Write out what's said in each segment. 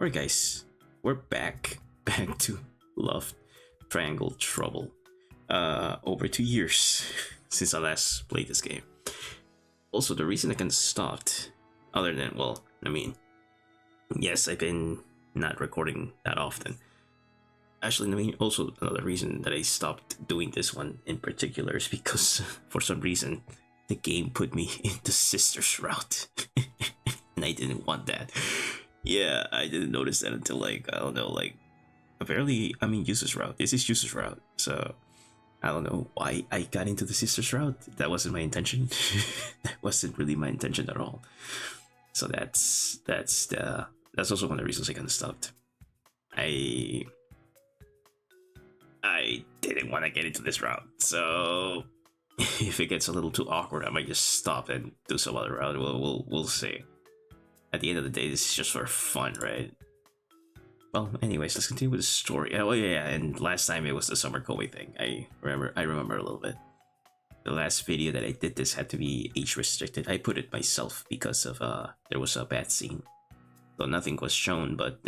Alright guys, we're back to Love Triangle Trouble. Over 2 years since I last played this game. Also, the reason I kind of stopped, other than, well, I mean, yes, I've been not recording that often. Actually, I mean, also another reason that I stopped doing this one in particular is because, for some reason, the game put me into Sister's route. And I didn't want that. Yeah, I didn't notice that until, like, I don't know, like, apparently, I mean, User's route. This is User's route, so I don't know why I got into the Sister's route. That wasn't my intention. That wasn't really my intention at all. So that's also one of the reasons I kind of stopped. I didn't want to get into this route, so if it gets a little too awkward, I might just stop and do some other route. We'll see. At the end of the day, this is just for fun, right? Well, anyways, let's continue with the story. Oh yeah, and last time it was the summer Koei thing. I remember a little bit. The last video that I did this had to be age restricted. I put it myself because of there was a bad scene. So nothing was shown, but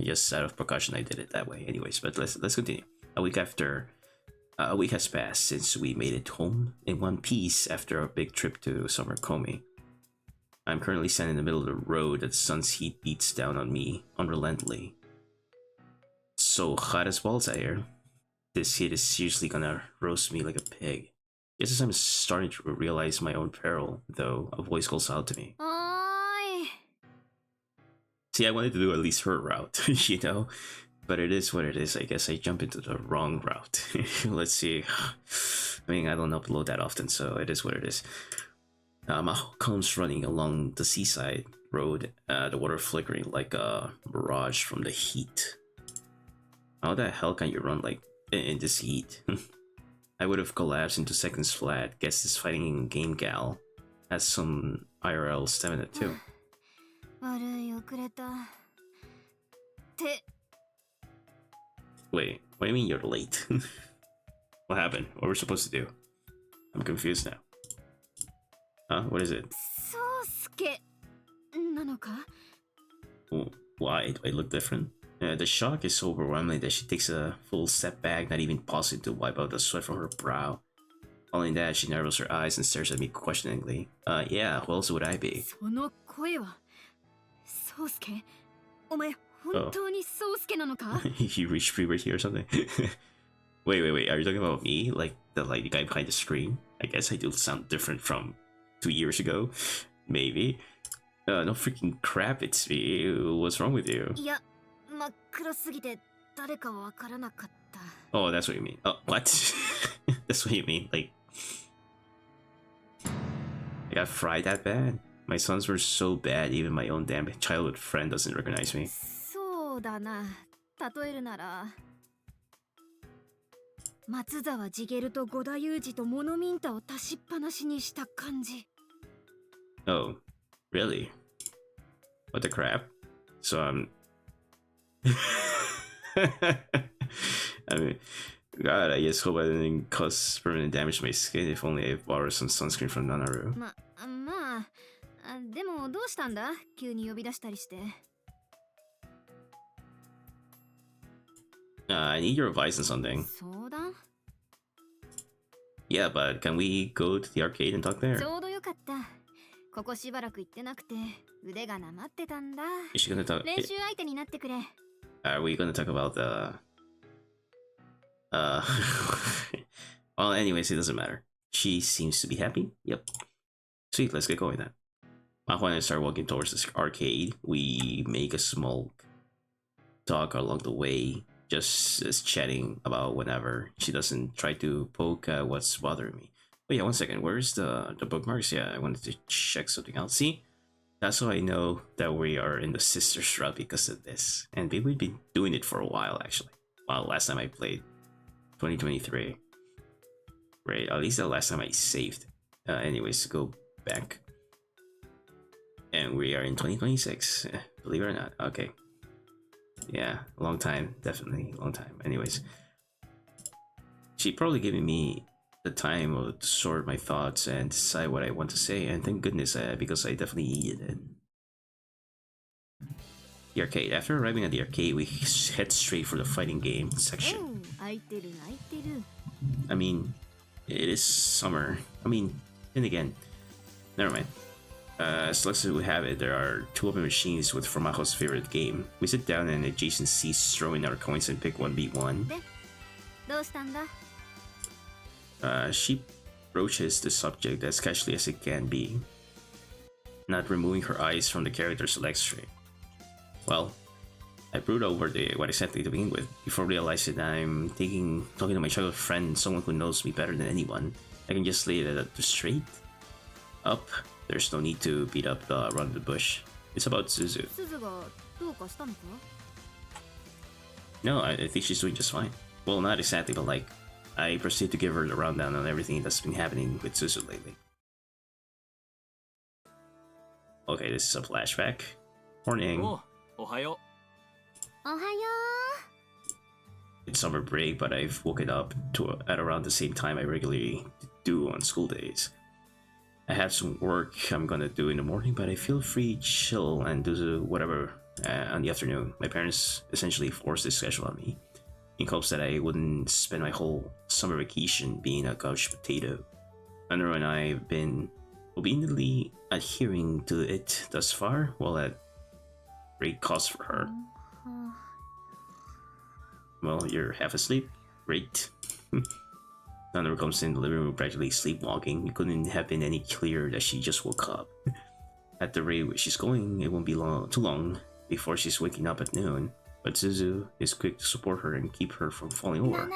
just out of precaution I did it that way. Anyways, but let's continue. A week has passed since we made it home in one piece after our big trip to Summer Komi. I'm currently standing in the middle of the road that the sun's heat beats down on me unrelentingly. So hot as balls out here. This heat is seriously gonna roast me like a pig. Just as I'm starting to realize my own peril, though, a voice calls out to me. Oi. See, I wanted to do at least her route, you know? But it is what it is. I guess I jump into the wrong route. Let's see. I mean, I don't upload that often, so it is what it is. Maho comes running along the seaside road, the water flickering like a mirage from the heat. How the hell can you run like in this heat? I would have collapsed into seconds flat. Guess this fighting game gal has some IRL stamina too. Wait, what do you mean you're late? What happened? What were we supposed to do? I'm confused now. Huh? What is it? Why? Do I look different? The shock is so overwhelming that she takes a full step back, not even pausing to wipe out the sweat from her brow. Following that, she narrows her eyes and stares at me questioningly. Yeah, who else would I be? Oh. You reached puberty or something? Wait, are you talking about me? Like the guy behind the screen? I guess I do sound different from 2 years ago. Maybe. No freaking crap, it's me. What's wrong with you? Oh, that's what you mean. Oh, what? That's what you mean? Like, I got fried that bad? My sons were so bad, even my own damn childhood friend doesn't recognize me. Oh, really? What the crap? So I mean, God, I just hope I didn't cause permanent damage to my skin. If only I borrowed some sunscreen from Nanaru. I need your advice on something. Yeah, but can we go to the arcade and talk there? Is she gonna talk? Are we gonna talk about the... Well, anyways, it doesn't matter. She seems to be happy. Yep. Sweet, let's get going then. Maho and I start walking towards this arcade. We make a small talk along the way, just chatting about whenever. She doesn't try to poke what's bothering me. Oh yeah, one second. Where's the bookmarks? Yeah, I wanted to check something out. See? That's how I know that we are in the Sister's route because of this. And we've been doing it for a while, actually. Well, last time I played 2023. Right, at least the last time I saved. Anyways, go back. And we are in 2026. Believe it or not. Okay. Yeah, long time. Definitely long time. Anyways. She probably giving me the time to sort my thoughts and decide what I want to say. And thank goodness, because I definitely needed it. The arcade. After arriving at the arcade, we head straight for the fighting game section. I mean, it is summer. I mean, then again, never mind. As luck as we have it, there are two open machines with Formajo's favorite game. We sit down in adjacent seats, throw in our coins, and pick 1v1. She broaches the subject as casually as it can be, not removing her eyes from the character select screen. Well, I brood over what exactly to begin with, before realizing that I'm talking to my childhood friend, someone who knows me better than anyone. I can just lay it straight up. There's no need to beat up around the bush. It's about Suzu. No, I think she's doing just fine. Well, not exactly, but like, I proceed to give her the rundown on everything that's been happening with Suzu lately. Okay, this is a flashback. Morning. Ohayo. It's summer break, but I've woken up at around the same time I regularly do on school days. I have some work I'm gonna do in the morning, but I feel free, chill, and do whatever on the afternoon. My parents essentially forced this schedule on me, in hopes that I wouldn't spend my whole summer vacation being a couch potato. Andrew and I have been obediently adhering to it thus far, while at great cost for her. Well, you're half asleep? Great. Nana comes in the living room practically sleepwalking. It couldn't have been any clearer that she just woke up. At the rate she's going, it won't be too long before she's waking up at noon. But Suzu is quick to support her and keep her from falling over.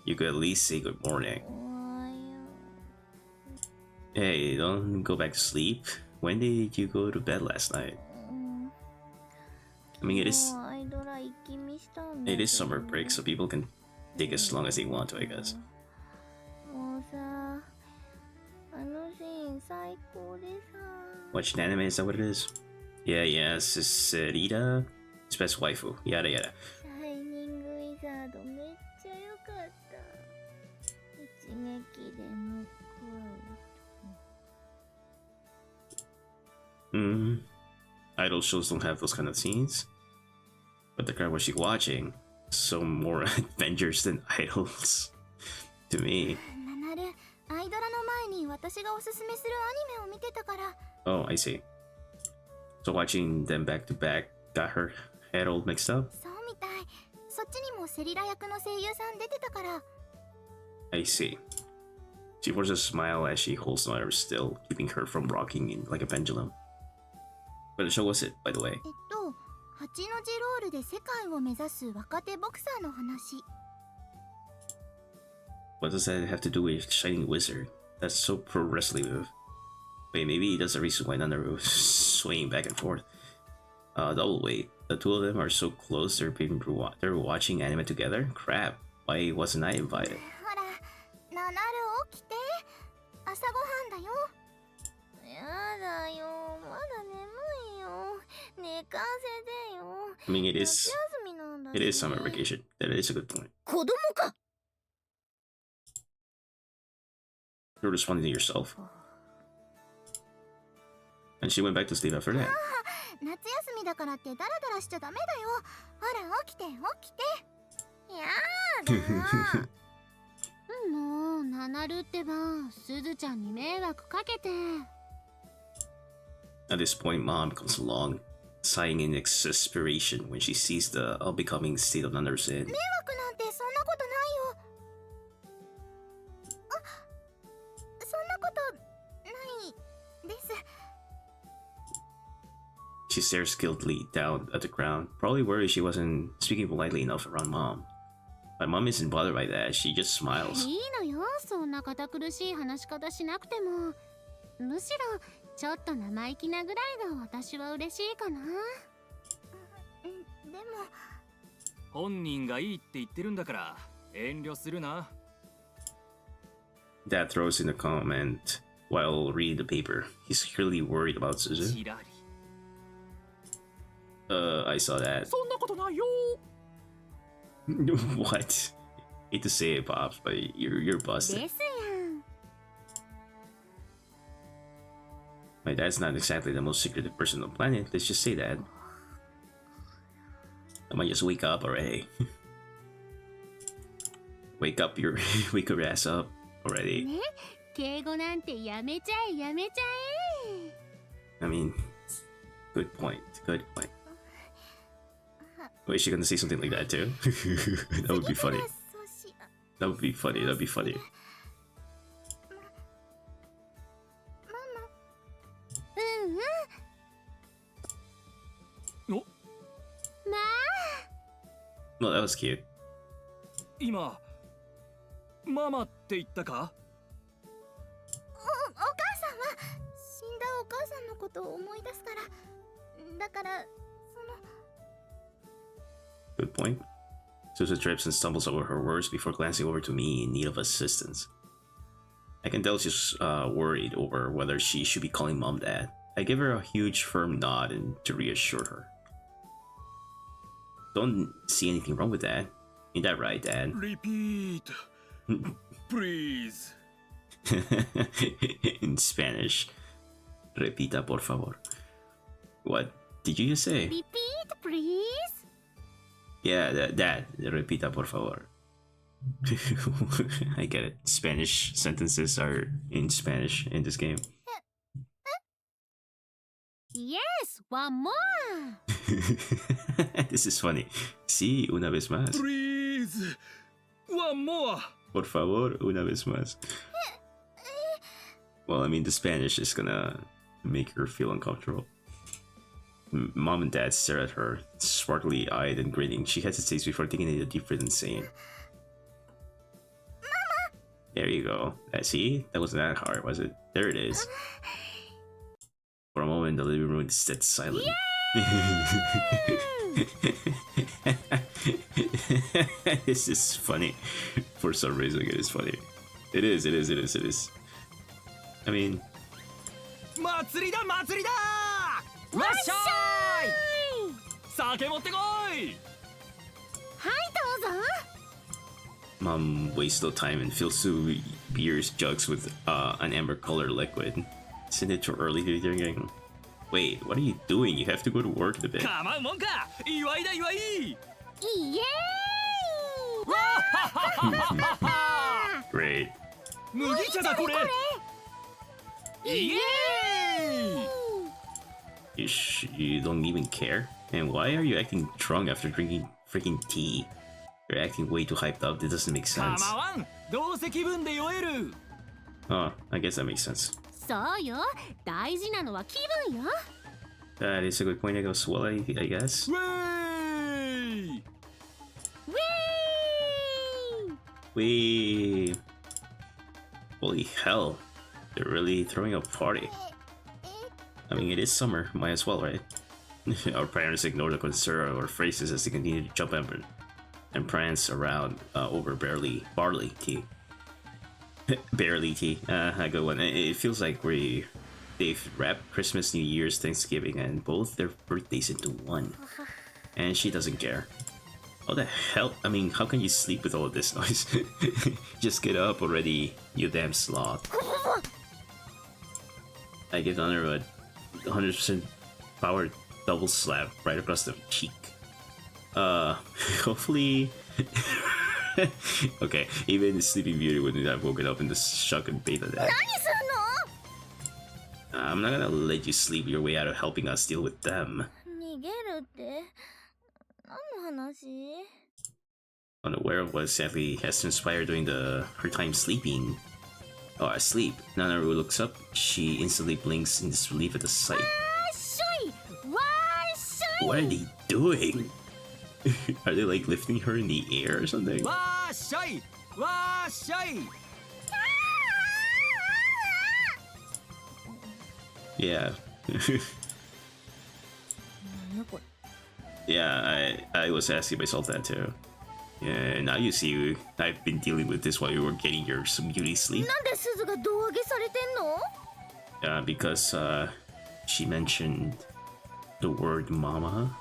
You could at least say good morning. Hey, don't go back to sleep. When did you go to bed last night? I mean, it is summer break, so people can take as long as they want to, I guess. Watching anime, is that what it is? Yeah, Cicerita, his best waifu, yada yada. Idol shows don't have those kind of scenes. But the crap was she watching? So more Avengers than idols. To me. Oh, I see. So watching them back to back got her head all mixed up? I see. She forces a smile as she holds the letter still, keeping her from rocking in like a pendulum. What the show was it, by the way? What does that have to do with Shining Wizard? That's so pro wrestling move. Wait, maybe that's the reason why Nanaru is swaying back and forth. Double wait. The two of them are so close they're watching anime together? Crap, why wasn't I invited? I mean, it is summer vacation. That is a good point. You're responding to yourself. And she went back to sleep after that. At this point, Mom comes along, sighing in exasperation when she sees the unbecoming state of Nanaru's in. She stares guiltily down at the ground, probably worried she wasn't speaking politely enough around Mom. But Mom isn't bothered by that, she just smiles. Dad throws in a comment while reading the paper. He's clearly worried about Suzu. I saw that. What? Hate to say it, Pops, but you're busted. ですやん。 My dad's not exactly the most secretive person on the planet. Let's just say that. I might just wake up already. wake up your your ass up already. ね、敬語なんてやめちゃえやめちゃえ。 I mean, good point. Good point. Wait, is she gonna say something like that too? That would be funny. That would be funny. That'd be funny. うんうん。お、まあ。 Well, that was cute. 今ママって言ったか？お母さんは死んだお母さんのことを思い出すから。だからその。 Good point. Suzu trips and stumbles over her words before glancing over to me in need of assistance. I can tell she's worried over whether she should be calling mom dad. I give her a huge firm nod and to reassure her. Don't see anything wrong with that. Ain't that right, Dad? Repeat, please. In Spanish. Repita, por favor. What did you just say? Repeat, please. Yeah, Dad. Repita, por favor. I get it. Spanish sentences are in Spanish in this game. Yes, one more. This is funny. Sí, una vez más. Please, one more. Por favor, una vez más. Well, I mean, the Spanish is gonna make her feel uncomfortable. Mom and Dad stare at her, sparkly-eyed and grinning. She hesitates before taking a deep breath and saying, Mama! There you go. See? That wasn't that hard, was it? There it is. For a moment, the living room is dead silent. This is funny. For some reason, it is funny. It is. I mean... 祭りだ祭りだ。わっしゃーい。酒持ってこい。はい、どうぞ。 Mom wastes no time and fills two beer's jugs with an amber-colored liquid. Isn't it too early to be drinking? Wait, what are you doing? You have to go to work in a bit. 構うもんか。祝いだ祝い。イエーイ。 Great. 麦茶だこれ。イエーイ。 You don't even care? And why are you acting drunk after drinking freaking tea? You're acting way too hyped up. That doesn't make 構 sense. わん。どうせ気分で酔える。 Oh, I guess that makes sense. そうよ。大事なのは気分よ。 That is a good point, I guess. ウェーイ。ウェーイ。 We... Holy hell. They're really throwing a party. I mean, it is summer. Might as well, right? Our parents ignore the concern of our faces as they continue to jump up and prance around over barley tea. Barely tea. A good one. It feels like they've wrapped Christmas, New Year's, Thanksgiving, and both their birthdays into one. And she doesn't care. How the hell? I mean, how can you sleep with all of this noise? Just get up already, you damn sloth. I give Honor a 100% power double slap right across the cheek. Hopefully... Okay, even the Sleeping Beauty wouldn't have woken up in the shock and beta that. I'm not gonna let you sleep your way out of helping us deal with them. 逃げるって何の話？ Unaware of what sadly has transpired during her time sleeping. Oh, asleep. Nanaru looks up. She instantly blinks in disbelief at the sight. What are they doing? Are they like lifting her in the air or something? わーっしゃい。わーっしゃい。 Yeah. Yeah, I was asking myself that too. Yeah, now you see, I've been dealing with this while you were getting your some beauty sleep. なんで鈴が胴上げされてんの？ Because she mentioned the word mama.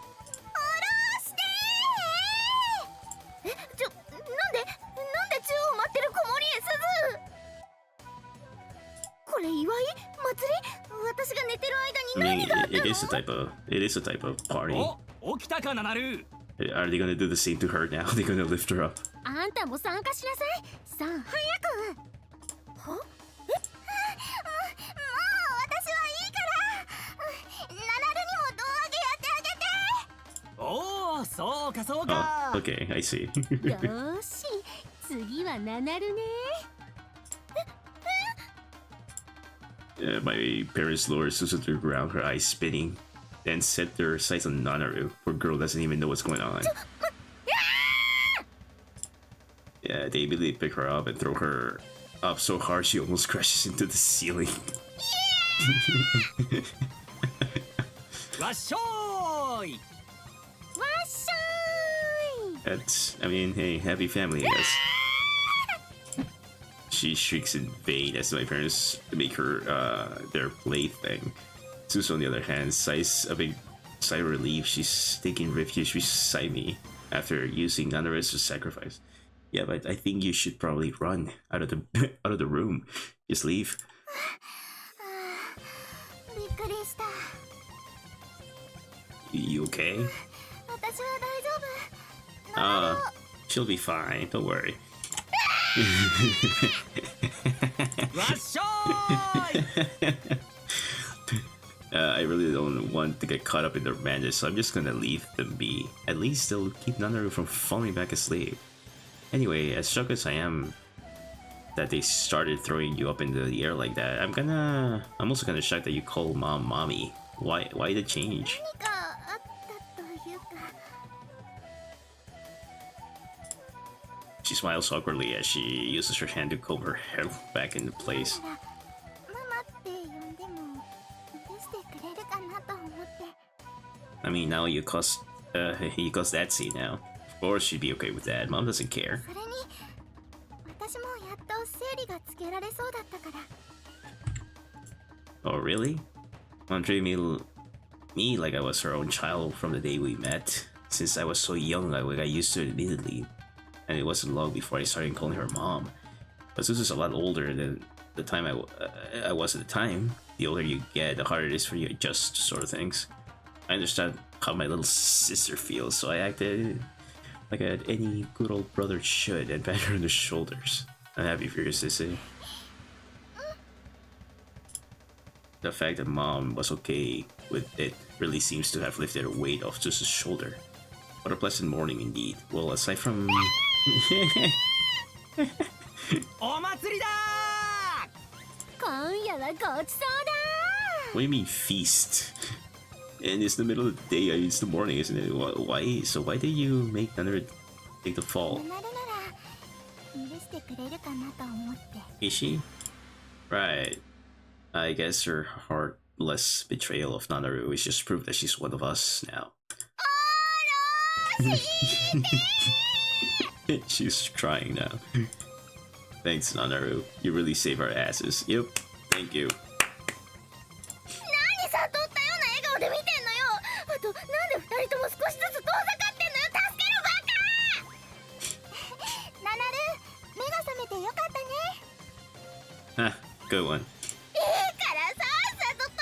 なんでこれ祝い祭り？私が寝てる I 間 mean, に何があったの？ it is a type of party. お、起きたかななる。 Are they gonna do the same to her now? They're gonna lift her up. あんたも参加しなさい。さあ早く。は？え？もう私はいいから。ナナルにも胴上げやってあげて。おお、そうかそうか。 Oh, okay, I see. よし、次はナナルね。My parents lowered Suzu to the ground, her eyes spinning, then set their sights on Nanaru. Poor girl doesn't even know what's going on. Yeah, they immediately pick her up and throw her up so hard she almost crashes into the ceiling. わっしょーい。わっしょーい。 That's, I mean, hey, happy family, I guess. She shrieks in vain as my parents make her their plaything. Suzu, on the other hand, sighs a big sigh of relief. She's taking refuge beside me after using Nanaru's sacrifice. Yeah, but I think you should probably run out of the out of the room. Just leave. びっくりした。 You okay? 私は大丈夫。 She'll be fine. Don't worry. わっしょーい。 I really don't want to get caught up in their madness, so I'm just gonna leave them be. At least they'll keep Nanaru from falling back asleep. Anyway, as shocked as I am that they started throwing you up into the air like that, I'm also kinda shocked that you call mom mommy. Why the change? 何かあったというか。 She smiles awkwardly as she uses her hand to comb her hair back into place. ママって呼んでも許してくれるかなと思って。 I mean, now you caused that scene now. Of course she'd be okay with that. Mom doesn't care. それに私もやっと整理がつけられそうだったから。 Oh, really? Mom treated me like I was her own child from the day we met. Since I was so young, I got used to it immediately. And it wasn't long before I started calling her mom. But Suzu's a lot older than the time I was at the time. The older you get, the harder it is for you to adjust to sort of things. I understand how my little sister feels, so I acted like any good old brother should and pat her on the shoulders. I'm happy for your sissy. The fact that mom was okay with it really seems to have lifted a weight off Suzu's shoulder. What a pleasant morning indeed. Well, aside from... お祭りだー。 今夜はごちそうだ。 What do you mean feast? And it's the middle of the day, it's the morning, isn't it? Why? So why did you make another take the fall? ナナルなら許してくれるかなと思って。 Is she? Right. I guess her heartless betrayal of Nanaru is just proof that she's one of us now. She's crying now. Thanks, Nanaru. You really save our asses. Yep. Thank you. 何悟ったような笑顔で見てんのよ。あとなんで二人とも少しずつ遠ざかってんのよ。助けるバカ。ナナル、目が覚めてよかったね。 Huh. Good one. いいからさっさと止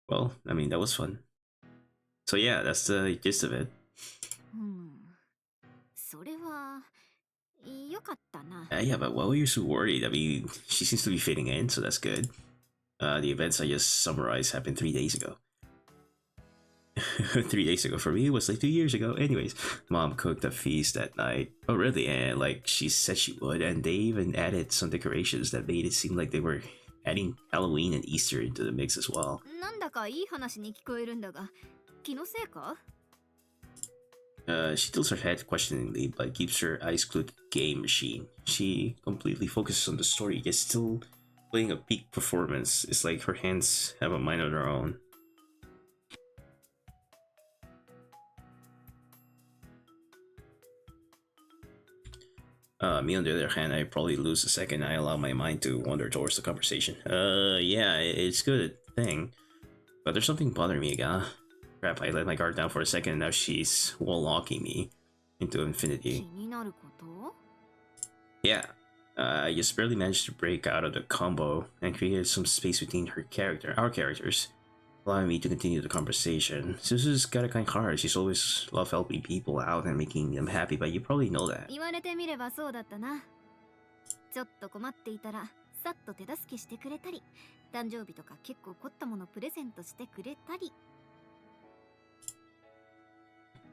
めろ。 Well, I mean, that was fun. So yeah, that's the gist of it. それはよかったな。 Yeah, but why were you so worried? I mean, she seems to be fading in, so that's good. The events I just summarized happened 3 days ago. 3 days ago for me, it was like 2 years ago. Anyways, mom cooked a feast that night. Oh, really? And like she said she would, and they even added some decorations that made it seem like they were adding Halloween and Easter into the mix as well. なんだかいい話に聞こえるんだが、気のせいか？ She tilts her head questioningly, but keeps her eyes glued to the game machine. She completely focuses on the story, yet still playing a peak performance. It's like her hands have a mind of their own. Me on the other hand, I probably lose a second I allow my mind to wander towards the conversation. Yeah, it's good thing. But there's something bothering me, Crap, I let my guard down for a second and now she's wall locking me into infinity. 気になること？ Yeah, I just barely managed to break out of the combo and created some space between our characters, allowing me to continue the conversation. Suzu's got a kind heart. She's always loved helping people out and making them happy, but you probably know that. 言われてみればそうだったな。ちょっと困っていたらさっと手助けしてくれたり、誕生日とか結構凝ったものプレゼントしてくれたり。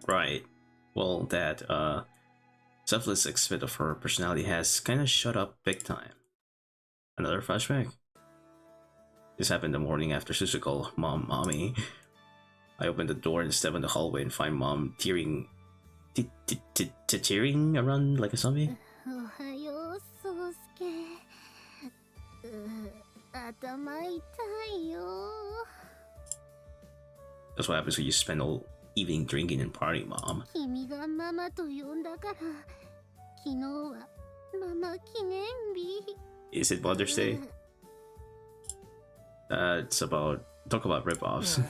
Right. Well, that selfless aspect of her personality has kind of shut up big time. Another flashback? This happened the morning after Suzu called Mom, Mommy. I open the door and step in the hallway and find Mom tearing around like a zombie. おはよう、そうすけ。頭痛いよ。That's what happens when you spend all evening drinking and partying, Mom. 君がママと呼んだから、昨日はママ記念日。Is it Mother's Day? Talk about rip-offs.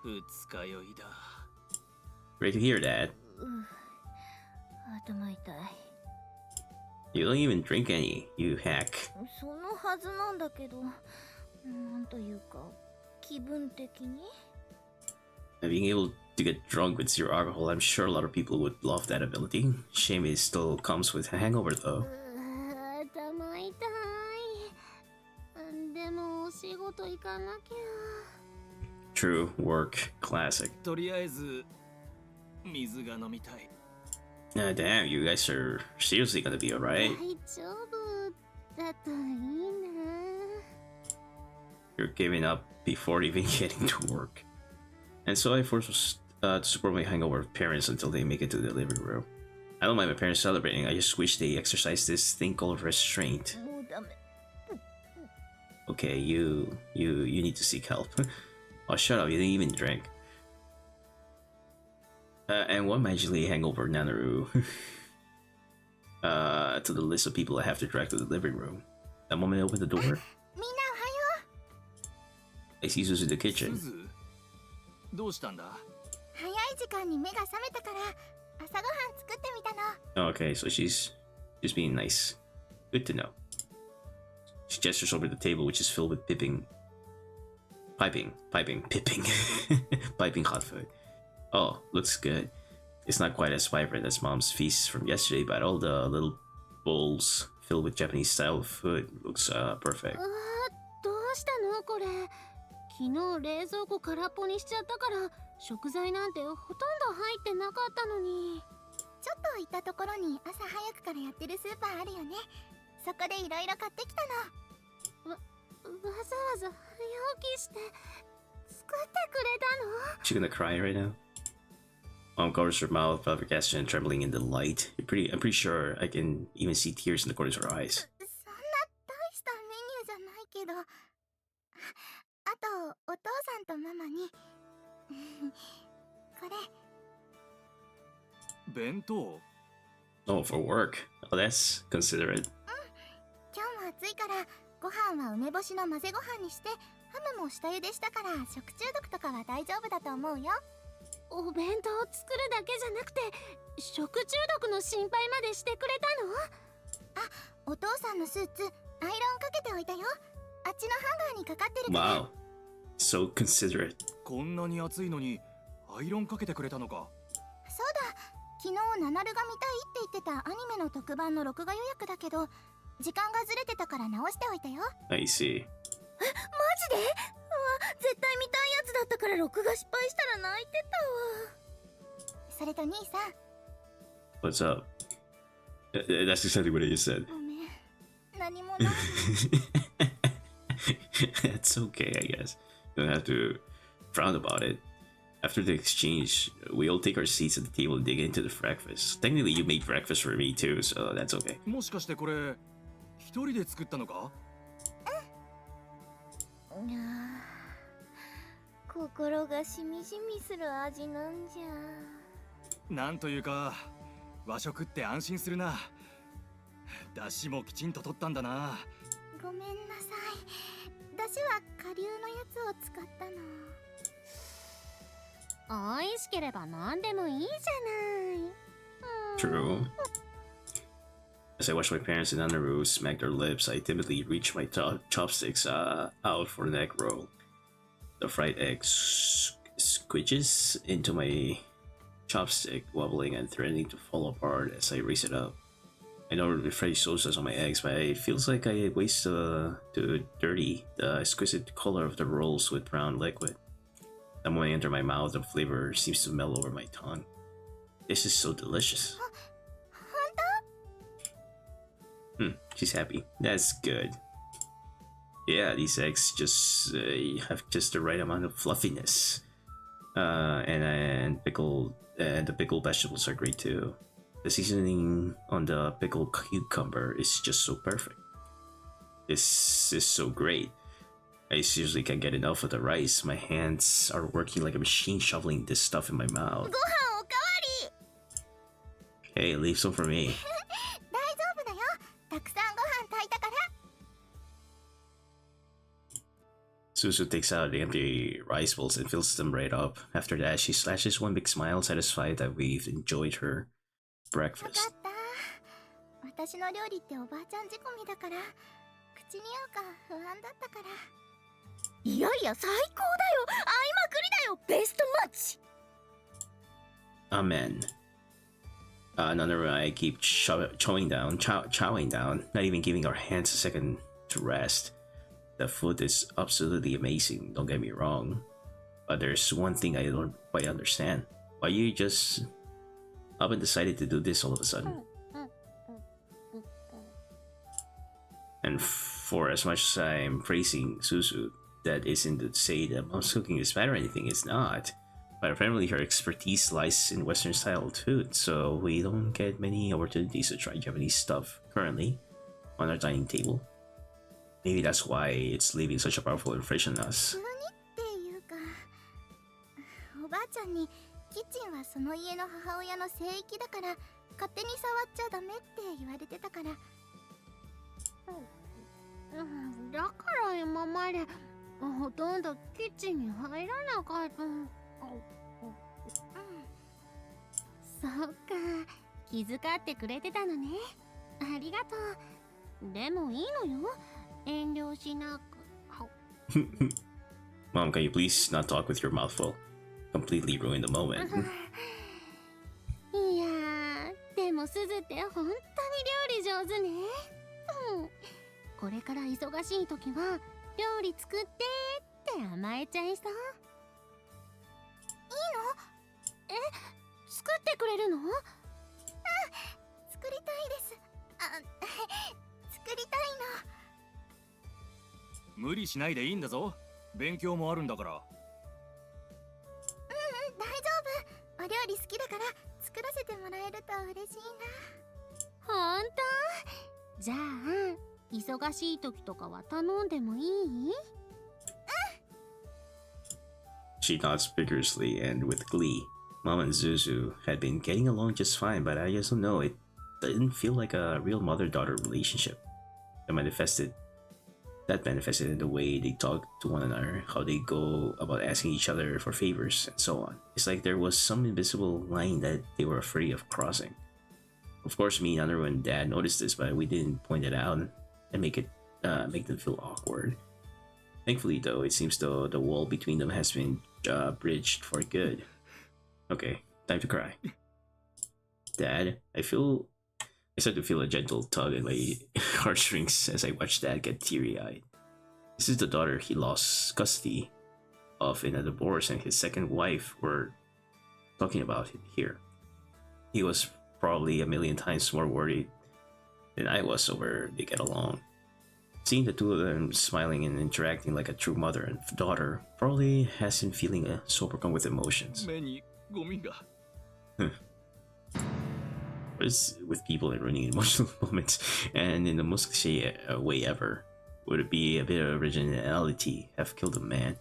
二日酔いだ。 Great to hear that. 頭痛い。You don't even drink any, you hack. そのはずなんだけど、なんというか、気分的に。Being able to get drunk with zero alcohol, I'm sure a lot of people would love that ability. Shame it still comes with a hangover though. 頭痛い。でもお仕事行かなきゃ。True, work, classic. とりあえず水が飲みたい。Damn, you guys are seriously gonna be alright. 大丈夫だといいな。 You're giving up before even getting to work. And so I forced to support my hangover parents until they make it to the living room. I don't mind my parents celebrating, I just wish they exercised this thing called restraint. もうダメ。Okay, you need to seek help. Oh, shut up, you didn't even drink. And what magically hangover Nanaru to the list of people I have to drag to the living room. The moment I open the door, みんなおはよ I see Suzu in the す kitchen. ず、どうしたんだ？う。早い時間に目が覚めたから朝ごはん作ってみたの。 Okay, so she's just being nice. Good to know. She gestures over the table, which is filled with piping hot food. Oh, looks good. It's not quite as vibrant as Mom's feast from yesterday, but all the little bowls filled with Japanese style food looks perfect. どうしたのこれ。昨日冷蔵庫空っぽにしちゃったから食材なんてほとんど入ってなかったのに。ちょっと行ったところに朝早くからやってるスーパーあるよね。そこでいろいろ買ってきたの。わざわざ早起きして作ってくれたの？ She gonna cry right now? Mom covers her mouth, flabbergasted and trembling in delight. I'm pretty sure I can even see tears in the corners of her eyes. そんな大したメニューじゃないけど。あとお父さんとママにこれ。弁当？ Oh, for work. Oh, that's considerate. 今日も暑いからご飯は梅干しの混ぜご飯にしてハムも下茹でしたから食中毒とかは大丈夫だと思うよ。お弁当を作るだけじゃなくて食中毒の心配までしてくれたの？あ、お父さんのスーツアイロンかけておいたよ。あっちのハンガーにかかってるから。 Wow. So considerate. こんなに暑いのにアイロンかけてくれたのか？そうだ、昨日ナナルが見たいって言ってたアニメの特番の録画予約だけど時間がずれてたから直しておいたよ。 I see. マジで？絶対見たいやつだったから録画失敗したら泣いてたわ。それと兄さん。 What's up? That's exactly what I just said. ごめん。何もない。That's okay, I guess. You don't have to frown about it. After the exchange, we all take our seats at the table and dig into the breakfast. Technically, you made breakfast for me too, so that's okay. もしかしてこれ一人で作ったのか？心がしみじみする味なんじゃ。なんというか和食って安心するな。出汁もきちんと取ったんだな。ごめんなさい。出汁は顆粒のやつを使ったの。美味しければ何でもいいじゃない。True. As I watch my parents and Anaru smack their lips, I timidly reach my chopsticks out for the egg roll. The fried egg squidges into my chopstick, wobbling and threatening to fall apart as I raise it up. I know the fresh sauces on my eggs, but it feels like I waste to dirty the exquisite color of the rolls with brown liquid. The moment I enter my mouth, the flavor seems to melt over my tongue. This is so delicious. She's happy. That's good. Yeah, these eggs just have just the right amount of fluffiness. And the pickled vegetables are great too. The seasoning on the pickled cucumber is just so perfect. This is so great. I seriously can't get enough of the rice. My hands are working like a machine shoveling this stuff in my mouth. Hey, leave some for me. Suzu takes out the empty rice bowls and fills them right up. After that, she slashes one big smile, satisfied that we've enjoyed her breakfast. 私の料理っておばあちゃん仕込みだから口に合うか不安だったからいやいや最高だよ合いまくりだよベストマッチ Amen. Another I keep chowing down, not even giving our hands a second to rest. The food is absolutely amazing, don't get me wrong. But there's one thing I don't quite understand. Why you just up and decided to do this all of a sudden? And for as much as I'm praising Suzu, that isn't to say that mom's cooking is bad or anything, it's not. But apparently her expertise lies in Western style food, so we don't get many opportunities to try Japanese stuff currently on our dining table. Maybe that's why it's leaving such a powerful impression on us. おばあちゃんにキッチンはその家の母親の聖域だから勝手に触っちゃダメって言われてたから。だから今までほとんどキッチンに入らなかった。そうか、気遣ってくれてたのね。ありがとう。でもいいのよ。遠慮しなく。Mom, can you please not talk with your mouth full? Completely ruin the moment. いやー、でもすずって本当に料理上手ね。これから忙しい時は料理作ってって甘えちゃいそう。いいの？作ってくれるの？作りたいです。作りたいの。無理しないでいいんだぞ。勉強もあるんだから。大丈夫。お料理好きだから作らせてもらえると嬉しいな。ほんと？じゃあ忙しい時とかは頼んでもいい？She nods vigorously and with glee. Mom and Suzu had been getting along just fine, but I just don't know, it didn't feel like a real mother-daughter relationship. That manifested in the way they talk to one another, how they go about asking each other for favors, and so on. It's like there was some invisible line that they were afraid of crossing. Of course, me, Anaru, and Dad noticed this, but we didn't point it out and make them feel awkward. Thankfully, though, it seems though the wall between them has been bridged for good. Okay, time to cry. Dad, I start to feel a gentle tug at my heartstrings as I watch Dad get teary-eyed. This is the daughter he lost custody of in a divorce, and his second wife we're talking about here. He was probably a million times more worried than I was over they get along. Seeing the two of them smiling and interacting like a true mother and daughter probably has him feeling so overcome with emotions. What is with people and ruining emotional moments, and in the most cliche way ever? Would it be a bit of originality have killed a man?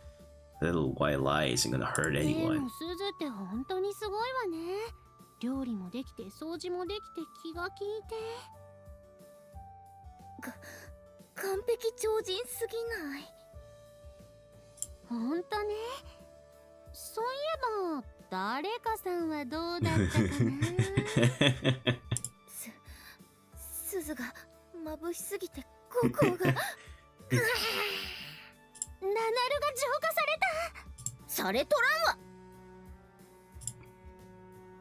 A little white lie isn't gonna hurt anyone. すずって本当にすごいわね。料理もできて掃除もできて気が利いて。完璧超人すぎない？ほんとね。そういえば誰かさんはどうだったかな。すすずが眩しすぎて高校がナナルが浄化された。されとら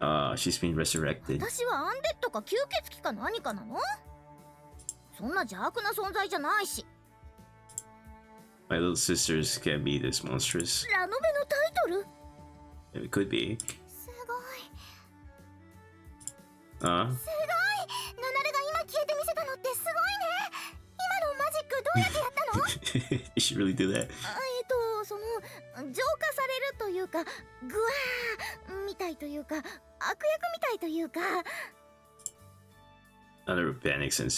んわ。She's been resurrected. 私はアンデッドか吸血鬼か何かなの？そんな邪悪な存在じゃないし。My little sisters can't be this monstrous. ラノベのタイトル？ It could be. すごい。すごい。ナ Uh, ナルが今消えてみせたのってすごいね。今のマジックどうやってやったの？Did she really do that? その浄化されるというか、グワーみたいというか、悪役みたいというか。Another panics and as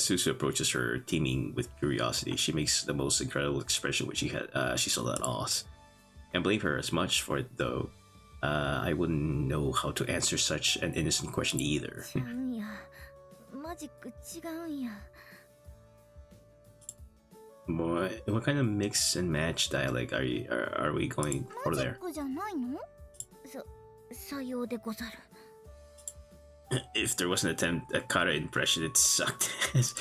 Suzu approaches her, teeming with curiosity. She makes the most incredible expression when she saw that loss. Can't blame her as much for it though. I wouldn't know how to answer such an innocent question either. 違うんや。マジック違うんや。What kind of mix and match dialect are we going マ for ジッ there? クじゃないの？さようでござる。If there was an attempt at Kara impression, it sucked. マジッ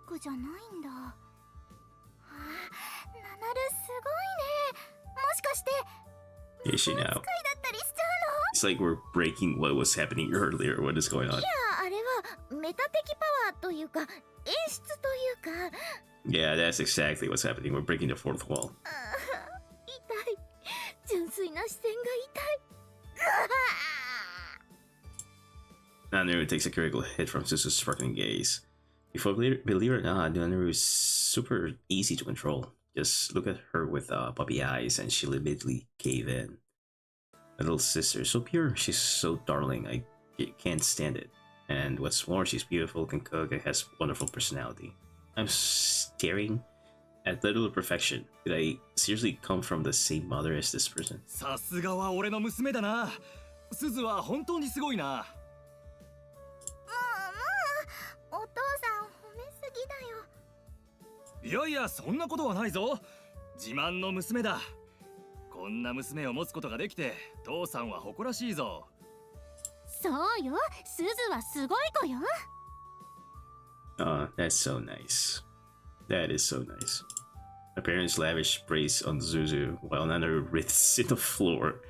クじゃないんだ。ナナルすごいね。もしかして Is she 使い now? だったりしちゃ It's like we're breaking what was happening earlier. What is going うの？ on? いや、あれはメタ的パワーというか演出というか。Yeah, that's exactly what's happening. We're breaking the fourth wall. 痛い。純粋な視線が痛い。Nanaru takes a critical hit from Suzu's sparkling gaze. Believe it or not, Nanaru is super easy to control. Just look at her with puppy eyes and she'll immediately cave in. My little sister is so pure, she's so darling, I can't stand it. And what's more, she's beautiful, can cook, and has wonderful personality. I'm staring at little perfection. Did I seriously come from the same mother as this person? さすがは俺の娘だな。すずは本当にすごいな。お父さん褒めすぎだよ。いやいや、そんなことはないぞ。自慢の娘だ。こんな娘を持つことができて、父さんは誇らしいぞ。そうよ、すずはすごい子よ。That's so nice. That is so nice. My parents lavish praise on Suzu while Nanaru writhes in the floor,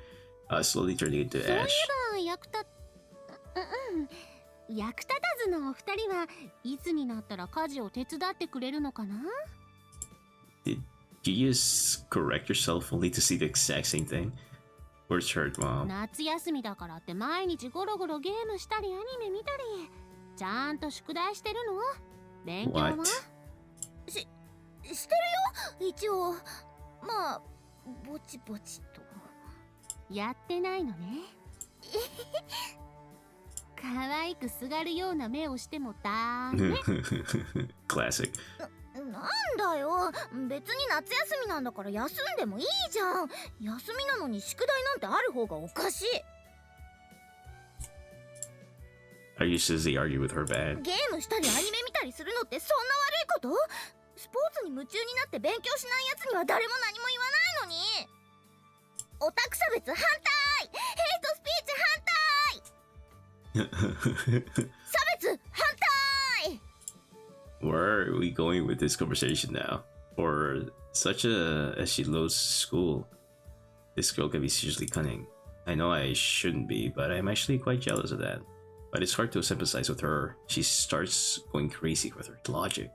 slowly turning into そういえ ash. ば役立たずのお二人はいつになったら家事を手伝ってくれるのかな？ Did you just correct yourself only to see the exact same thing? Words hurt, Mom. 夏休みだからって毎日ゴロゴロゲームしたりアニメ見たりちゃんと宿題してるの？勉強は What? してるよ一応。まあぼちぼちと。やってないのね。可愛くすがるような目をしてもダメ。Classic. なんだよ、別に夏休みなんだから休んでもいいじゃん。休みなのに宿題なんてある方がおかしい。 Are you Suzy argue with her bad? ゲームしたりアニメ見たりするのってそんな悪いこと？スポーツに夢中になって勉強しないやつには誰も何も言わないのに。オタク差別反対、ヘイトスピーチ反対、差別反対。 Where are we going with this conversation now? For such as she loathes school, this girl can be seriously cunning. I know I shouldn't be, but I'm actually quite jealous of that. But it's hard to sympathize with her. She starts going crazy with her logic.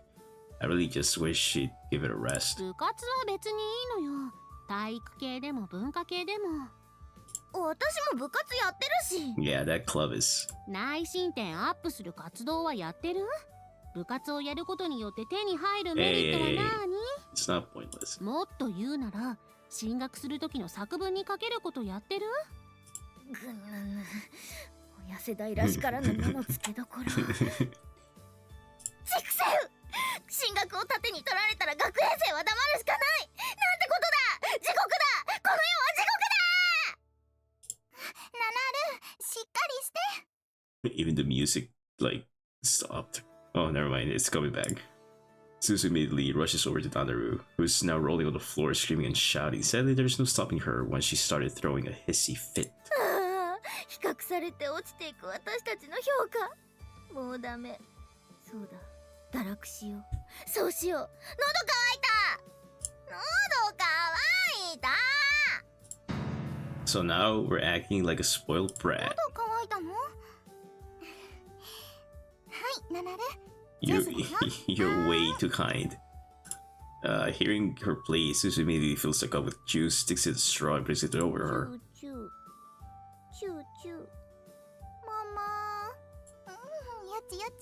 I really just wish she'd give it a rest. 部活は別にいいのよ。体育系でも文化系でも。私も部活やってるし。 Yeah, that club is... 内申点アップする活動はやってる？部活をやることによって手に入るメリットは何？ It's not pointless. もっと言うなら進学する時の作文にかけることやってる？ぐぬぬ親世代らしからぬ目の付けどころ。畜生！進学を盾に取られたら学園生は黙るしかない。なんてことだ！地獄だ！この世は地獄だ！ナナル、しっかりして。 Even the music, like, stopped. Oh, never mind. It's coming back. Suzu immediately rushes over to Nanaru, who's now rolling on the floor, screaming and shouting. Sadly, there's no stopping her once she started throwing a hissy fit. 比較されて落ちていく私たちの評価。もうダメ。そうだ、堕落しよう。そうしよう。喉乾いた。喉乾いた。 So now we're acting like a spoiled 喉 brat. 乾いたの？はい、ナナル。 You're, you're way too kind. Hearing her play, Suzu immediately fills the cup with juice, sticks it to the straw, and brings it over her. チューチューチューチュー。ママ。よちよち。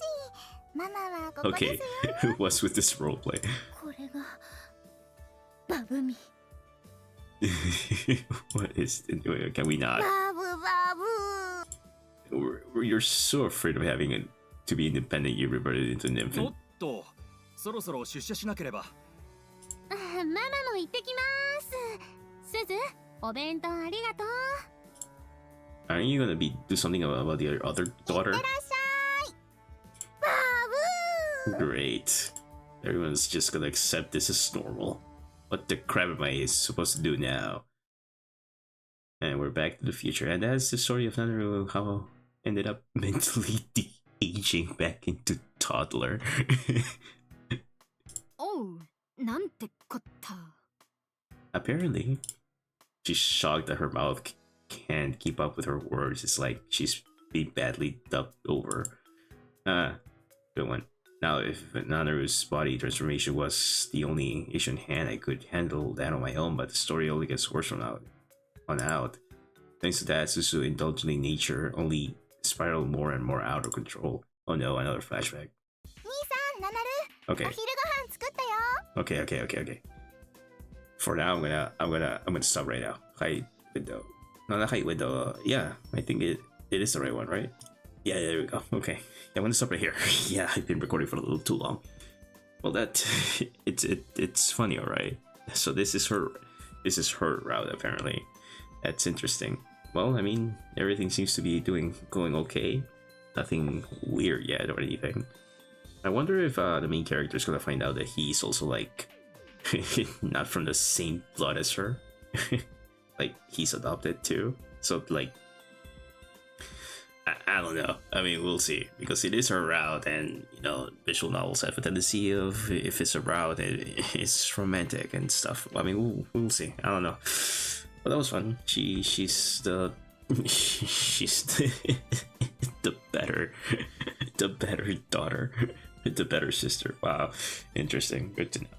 ママはここです Okay, よ。 what's with this roleplay? これがバブミ。 What is it? Can we not? バブバブ。 You're so afraid of having it to be independent, you reverted into an お infant. っと、そろそろ出社しなければ。ママも行ってきます。すず、お弁当ありがとう。 Aren't you gonna do something about the other daughter? いってらっしゃい。バブー。 Great. Everyone's just gonna accept this as normal. What the crap am I supposed to do now? And we're back to the future, and that's the story of Naru, how ended up mentally de-aging back into toddler. おう、なんてこった。 Apparently, she's shocked that her mouth can't keep up with her words. It's like she's being badly dubbed over. Good one. Now, if Nanaru's body transformation was the only Asian hand, I could handle that on my own, but the story only gets worse from now on out. Thanks to that, Suzu indulging nature only spiraled more and more out of control. Oh no, another flashback. 兄さん、ナナル。 Okay. お昼ご飯作ったよ。 Okay. For now, I'm gonna stop right now. Height window. No, not height window. Yeah, I think it is the right one, right? Yeah, there we go. Okay, I'm gonna stop right here. Yeah, I've been recording for a little too long. Well, it's funny, all right. So this is her route apparently. That's interesting. Well, I mean, everything seems to be going okay. Nothing weird yet or anything. I wonder if the main character is gonna find out that he's also like not from the same blood as her. Like he's adopted too. So like I don't know. I mean, we'll see, because it is her route, and you know, visual novels have a tendency of, if it's a route, it's romantic and stuff. I mean, we'll see. I don't know. But that was fun. She's the the better daughter, the better sister. Wow, interesting. Good to know.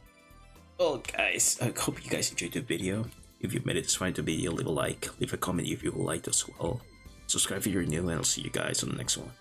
Well, guys, I hope you guys enjoyed the video. If you've made it this far into the video, leave a like, leave a comment if you liked as well. Subscribe if you're new, and I'll see you guys on the next one.